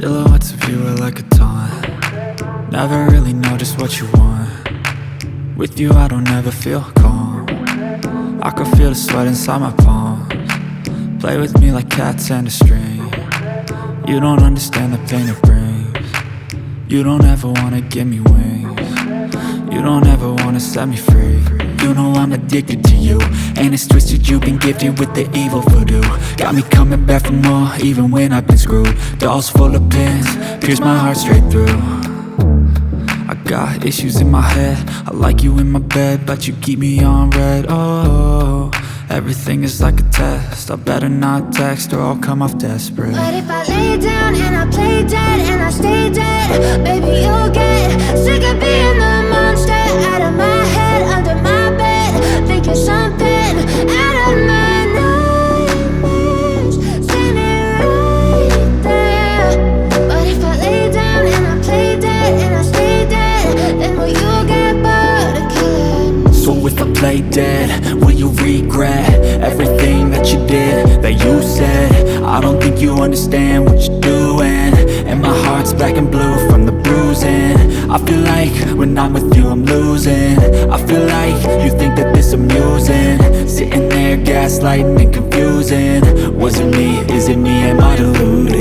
Silhouettes of you are like a taunt. Never really know just what you want. With you I don't ever feel calm. I can feel the sweat inside my palms. Play with me like cats and a string. You don't understand the pain it brings. You don't ever wanna give me wings. You don't ever wanna set me free. You know I'm addicted to you, and it's twisted, you've been gifted with the evil voodoo. Got me coming back for more, even when I've been screwed. Dolls full of pins, pierce my heart straight through. I got issues in my head, I like you in my bed, but you keep me on red. Oh, everything is like a test, I better not text or I'll come off desperate. But if I lay down and I play dead and I stay dead, baby you'll get sick of being the monster out of my head, under my bed, thinking something out of my nightmares, standing right there. But if I lay down and I play dead and I stay dead, then will you get bored of killing? So if I play dead, will you regret everything that you did, that you said? I don't think you understand what you're doing, and my heart's black and blue from the bruising. I feel like when I'm with you I'm losing. I feel like you think that this amusing, sitting there gaslighting and confusing. Was it me? Is it me? Am I deluded?